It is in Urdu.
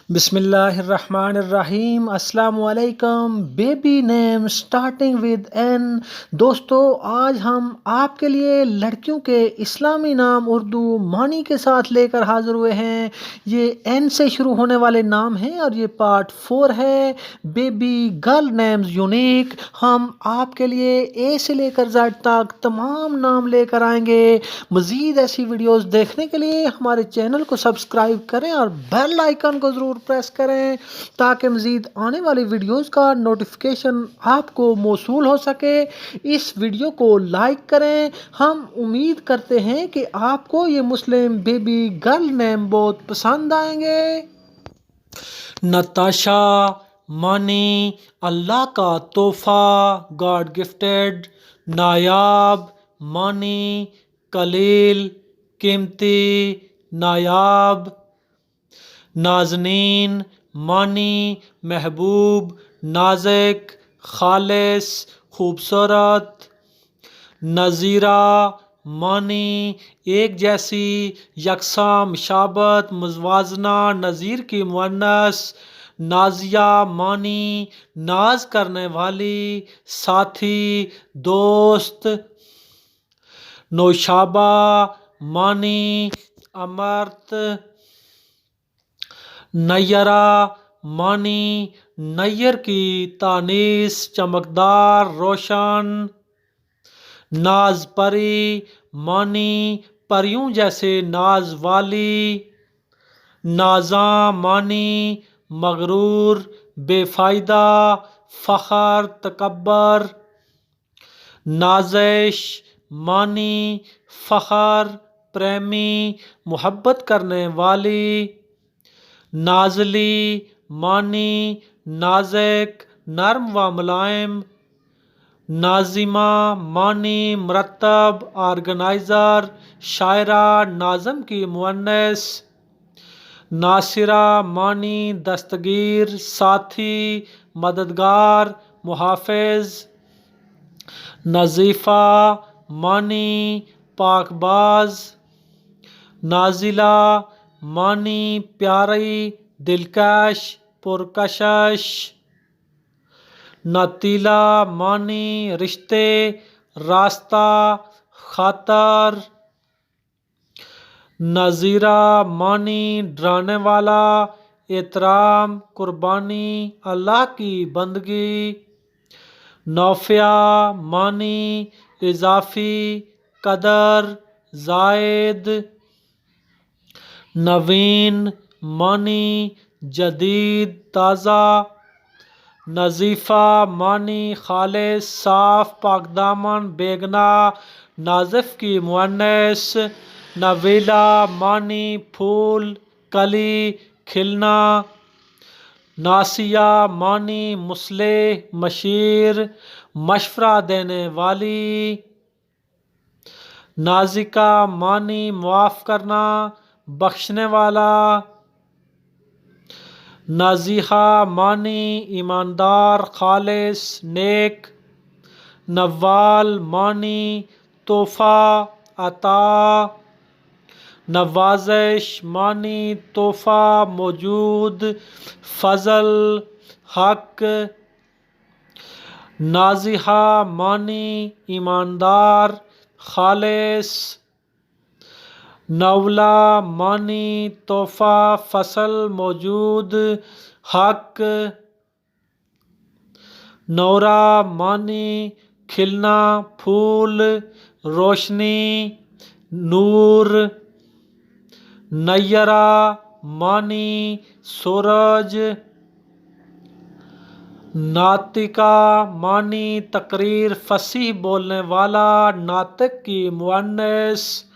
بسم اللہ الرحمن الرحیم۔ السلام علیکم۔ Baby name starting with N. دوستو، آج ہم آپ کے لیے لڑکیوں کے اسلامی نام اردو معنی کے ساتھ لے کر حاضر ہوئے ہیں۔ یہ این سے شروع ہونے والے نام ہیں اور یہ پارٹ 4 ہے۔ Baby girl names unique. ہم آپ کے لیے اے سے لے کر زیڈ تک تمام نام لے کر آئیں گے۔ مزید ایسی ویڈیوز دیکھنے کے لیے ہمارے چینل کو سبسکرائب کریں اور بیل آئیکن کو ضرور پریس کریں تاکہ مزید آنے والی ویڈیوز کا نوٹیفیکیشن آپ کو موصول ہو سکے۔ اس ویڈیو کو لائک کریں۔ ہم امید کرتے ہیں کہ آپ کو یہ مسلم بیبی گرل نیم بہت پسند آئیں گے۔ نتاشا معنی اللہ کا تحفہ، گاڈ گفٹڈ۔ نایاب معنی قلیل، قیمتی، نایاب۔ نازنین معنی محبوب، نازک، خالص، خوبصورت۔ نظیرہ معنی ایک جیسی، یکساں، مشابہت، موازنہ، نظیر کی مؤنث۔ نازیہ معنی ناز کرنے والی، ساتھی، دوست۔ نوشابہ معنی امرت۔ نیرہ معنی نیر کی تانیث، چمکدار، روشن۔ ناز پری معنی پریوں جیسے ناز والی۔ نازاں معنی مغرور، بے فائدہ، فخر، تکبر۔ نازش معنی فخر، پریمی، محبت کرنے والی۔ نازلی معنی نازک، نرم و ملائم۔ ناظمہ معنی مرتب، آرگنائزر، شاعرہ، ناظم کی مؤنث۔ ناصرہ معنی دستگیر، ساتھی، مددگار، محافظ۔ نظیفہ معنی پاک باز۔ نازلہ معنی پیاری، دلکش، پرکشش۔ نتیلہ معنی رشتے، راستہ، خاطر۔ نذیرہ معنی ڈرانے والا، احترام، قربانی، اللہ کی بندگی۔ نوفیہ معنی اضافی، قدر، زائد۔ نوین معنی جدید، تازہ۔ نظیفہ معنی خالص، صاف، پاک دامن، بے گناہ، ناظف کی مؤنث۔ نویلہ معنی پھول، کلی، کھلنا۔ ناصیہ معنی مصلح، مشیر، مشورہ دینے والی۔ نازکہ معنی معاف کرنا، بخشنے والا۔ نازیحہ معنی ایماندار، خالص، نیک۔ نوال معنی تحفہ، عطا۔ نوازش معنی تحفہ، موجود، فضل، حق۔ نازحہ معنی ایماندار، خالص۔ نولہ معنی تحفہ، فصل، موجود، حق۔ نورہ معنی کھلنا، پھول، روشنی، نور۔ نیرہ معنی سورج۔ ناطقہ معنی تقریر، فصیح بولنے والا، ناطق کی مؤنث۔